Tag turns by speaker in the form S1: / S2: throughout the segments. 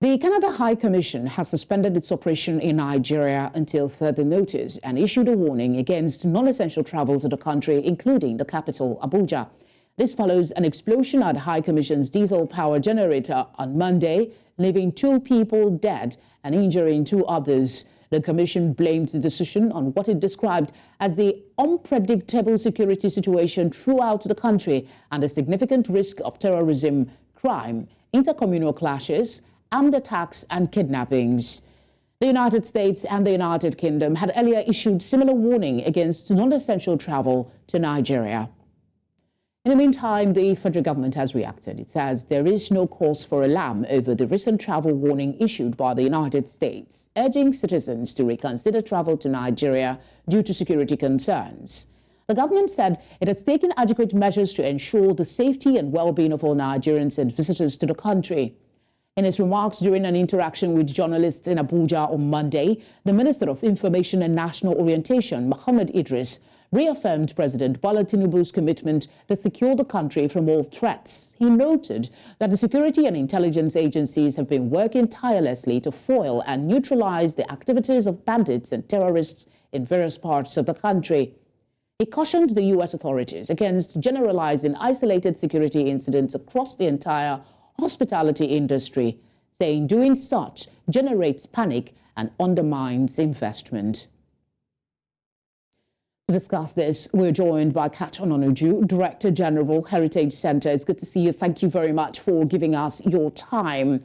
S1: The Canada High Commission has suspended its operation in Nigeria until further notice and issued a warning against non-essential travel to the country, including the capital, Abuja. This follows an explosion at the High Commission's diesel power generator on Monday, leaving 2 people dead and injuring 2 others. The Commission blamed the decision on what it described as the unpredictable security situation throughout the country and the significant risk of terrorism, crime, intercommunal clashes, armed attacks and kidnappings. The United States and the United Kingdom had earlier issued similar warning against non-essential travel to Nigeria. In the meantime, the federal government has reacted. It says there is no cause for alarm over the recent travel warning issued by the United States, urging citizens to reconsider travel to Nigeria due to security concerns. The government said it has taken adequate measures to ensure the safety and well-being of all Nigerians and visitors to the country. In his remarks during an interaction with journalists in Abuja on Monday, the Minister of Information and National Orientation, Mohammed Idris, reaffirmed President Bola Tinubu's commitment to secure the country from all threats. He noted that the security and intelligence agencies have been working tirelessly to foil and neutralize the activities of bandits and terrorists in various parts of the country. He cautioned the U.S. authorities against generalizing isolated security incidents across the entire hospitality industry, saying doing such generates panic and undermines investment. To discuss this, we're joined by Katch Ononuju, Director General, Heritage Center. It's good to see you. Thank you very much for giving us your time.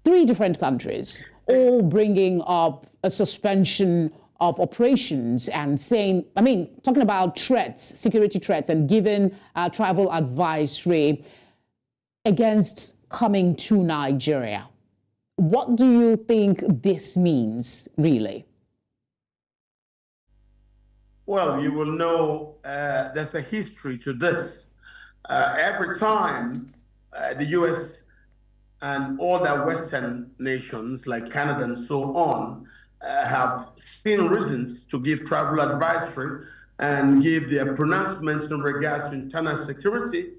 S1: 3 different countries, all bringing up a suspension of operations and saying, talking about threats, security threats, and giving travel advisory against coming to Nigeria. What do you think this means, really?
S2: Well, you will know there's a history to this. Every time the U.S. and all the Western nations like Canada and so on have seen reasons to give travel advisory and give their pronouncements in regards to internal security,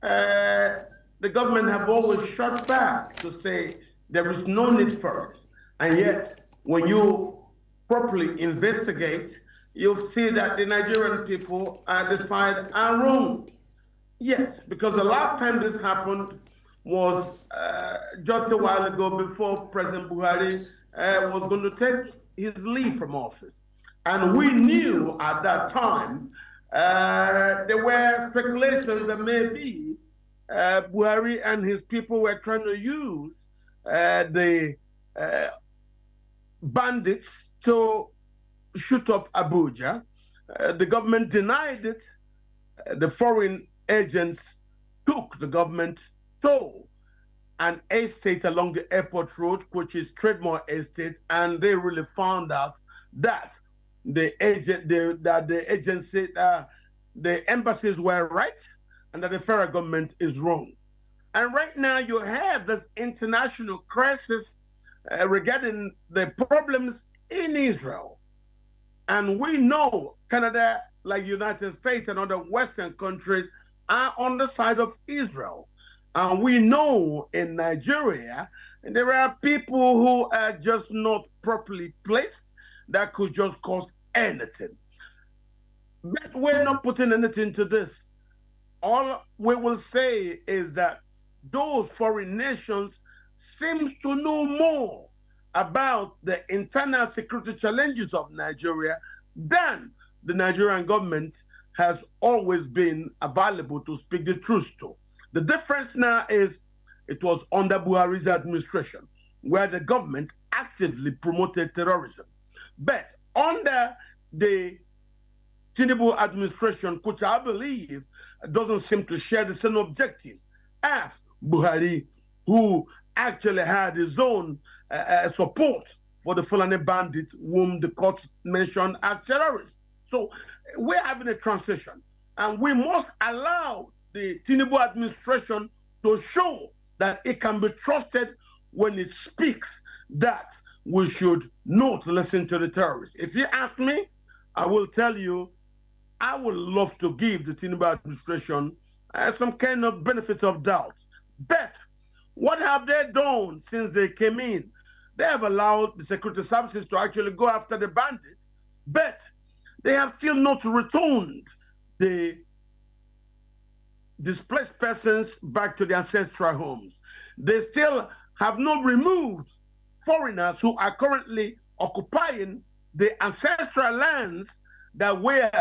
S2: the government have always shot back to say there is no need for it. And yet, when you properly investigate, you'll see that the Nigerian people decide are wrong. Yes, because the last time this happened was just a while ago before President Buhari was going to take his leave from office. And we knew at that time there were speculations that maybe Buhari and his people were trying to use the bandits to shoot up Abuja. The government denied it. The foreign agents took the government to an estate along the airport road, which is Trademore Estate, and they really found out that the embassies were right and that the federal government is wrong. And right now you have this international crisis regarding the problems in Israel. And we know Canada, like United States and other Western countries, are on the side of Israel. And we know in Nigeria, there are people who are just not properly placed that could just cause anything. But we're not putting anything to this. All we will say is that those foreign nations seem to know more about the internal security challenges of Nigeria than the Nigerian government has always been available to speak the truth to. The difference now is it was under Buhari's administration where the government actively promoted terrorism. But under the Tinubu administration, which I believe doesn't seem to share the same objectives as Buhari, who actually had his own support for the Fulani bandits, whom the court mentioned as terrorists. So we're having a transition, and we must allow the Tinubu administration to show that it can be trusted when it speaks that we should not listen to the terrorists. If you ask me, I will tell you, I would love to give the Tinubu administration some kind of benefit of doubt. But What have they done since they came in? They have allowed the security services to actually go after the bandits, but they have still not returned the displaced persons back to their ancestral homes. They still have not removed foreigners who are currently occupying the ancestral lands that were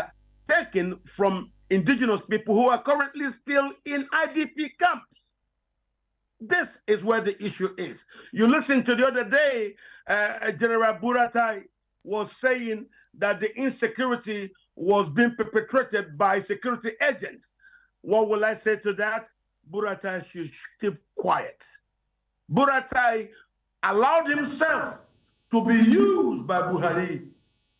S2: taken from indigenous people who are currently still in IDP camps. This is where the issue is. You listened to the other day, General Buratai was saying that the insecurity was being perpetrated by security agents. What will I say to that? Buratai should keep quiet. Buratai allowed himself to be used by Buhari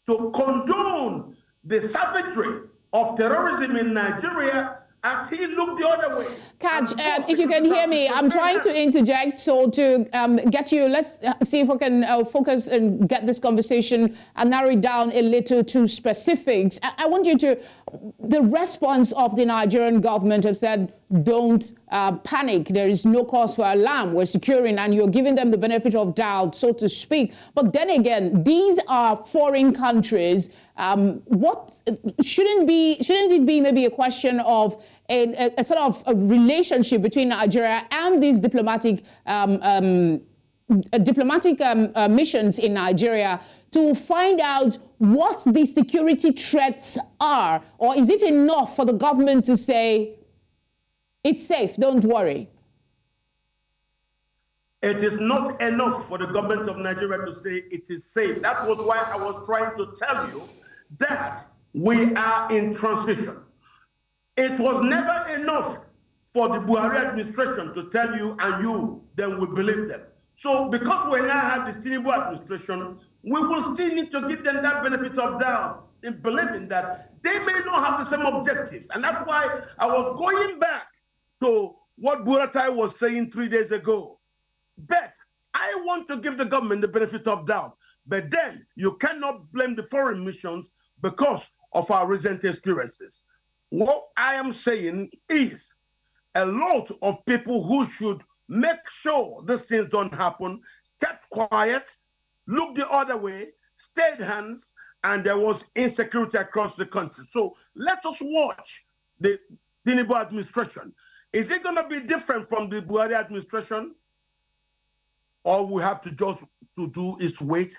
S2: to condone the savagery of terrorism in Nigeria as he looked the other way.
S1: Katch, if you can hear me, I'm trying to interject so to get you, let's see if we can focus and get this conversation and narrow it down a little to specifics. I want you to, the response of the Nigerian government has said, don't panic, there is no cause for alarm, we're securing, and you're giving them the benefit of doubt, so to speak. But then again, these are foreign countries. What shouldn't it be maybe a question of a sort of a relationship between Nigeria and these diplomatic missions in Nigeria to find out what the security threats are? Or is it enough for the government to say, it's safe, don't worry?
S2: It is not enough for the government of Nigeria to say it is safe. That was why I was trying to tell you that we are in transition. It was never enough for the Buhari administration to tell you and you then will believe them. So because we now have the Tinubu administration, we will still need to give them that benefit of doubt in believing that they may not have the same objectives. And that's why I was going back to what Buratai was saying 3 days ago. But I want to give the government the benefit of doubt. But then you cannot blame the foreign missions because of our recent experiences. What I am saying is a lot of people who should make sure these things don't happen kept quiet, looked the other way, stayed hands, and there was insecurity across the country. So let us watch the Tinubu administration. Is it going to be different from the Buhari administration? All we have to just to do is wait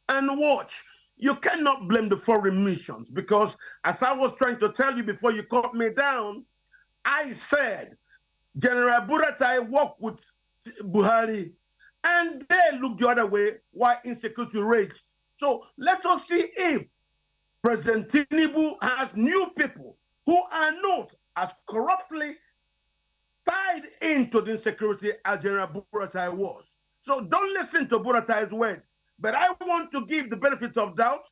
S2: and watch. You cannot blame the foreign missions because, as I was trying to tell you before you cut me down, I said General Buratai worked with Buhari and they looked the other way while insecurity raged. So let us see if President Tinubu has new people who are not as corruptly tied into the insecurity as General Buratai was. So don't listen to Buratai's words. But I want to give the benefit of doubt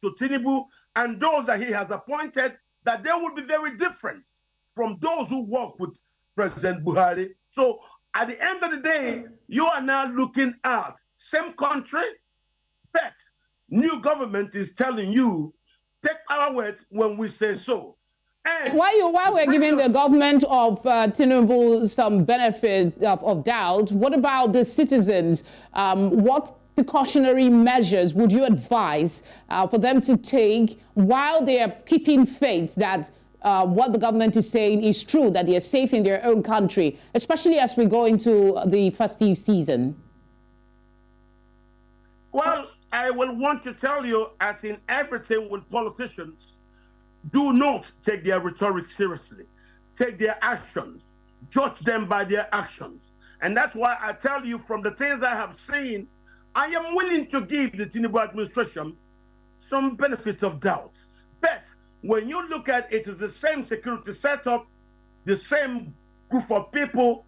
S2: to Tinubu and those that he has appointed, that they will be very different from those who work with President Buhari. So at the end of the day, you are now looking at same country, but new government is telling you, take our words when we say so. And
S1: while we're giving the government of Tinubu some benefit of doubt, what about the citizens? What precautionary measures would you advise for them to take while they are keeping faith that what the government is saying is true, that they are safe in their own country, especially as we go into the festive season?
S2: Well, I will want to tell you, as in everything with politicians, do not take their rhetoric seriously. Take their actions. Judge them by their actions. And that's why I tell you, from the things I have seen, I am willing to give the Tinubu administration some benefit of doubt. But when you look at it, it's the same security setup, the same group of people,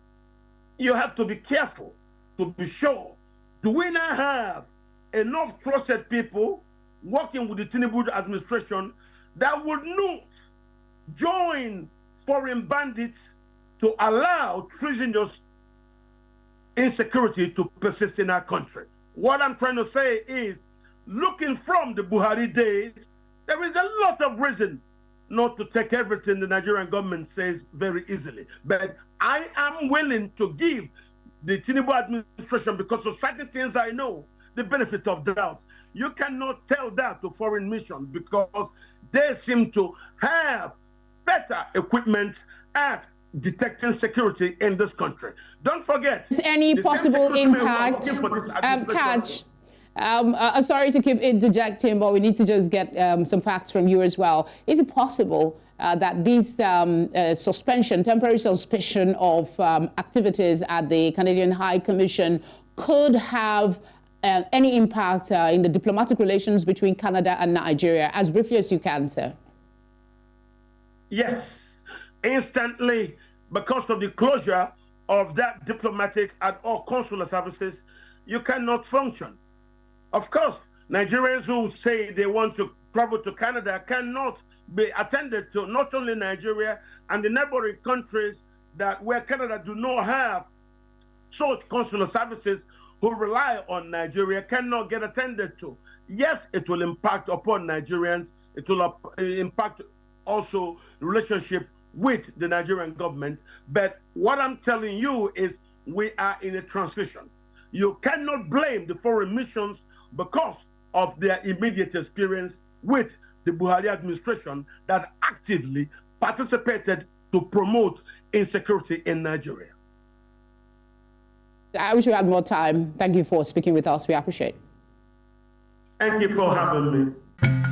S2: you have to be careful to be sure. Do we now have enough trusted people working with the Tinubu administration that would not join foreign bandits to allow treasonous insecurity to persist in our country? What I'm trying to say is, looking from the Buhari days, there is a lot of reason not to take everything the Nigerian government says very easily. But I am willing to give the Tinubu administration because of certain things I know, the benefit of doubt. You cannot tell that to foreign missions because they seem to have better equipment at detecting security in this country. Don't forget.
S1: Is any possible impact, Katch? Sorry to keep interjecting, but we need to just get some facts from you as well. Is it possible that this temporary suspension of activities at the Canadian High Commission could have any impact in the diplomatic relations between Canada and Nigeria? As briefly as you can, sir.
S2: Yes, instantly, because of the closure of that diplomatic and all consular services, you cannot function. Of course, Nigerians who say they want to travel to Canada cannot be attended to. Not only Nigeria and the neighboring countries where Canada do not have such consular services who rely on Nigeria cannot get attended to. Yes, it will impact upon Nigerians. It will impact also the relationship with the Nigerian government. But what I'm telling you is we are in a transition. You cannot blame the foreign missions because of their immediate experience with the Buhari administration that actively participated to promote insecurity in Nigeria.
S1: I wish we had more time. Thank you for speaking with us. We appreciate it.
S2: Thank you for having me.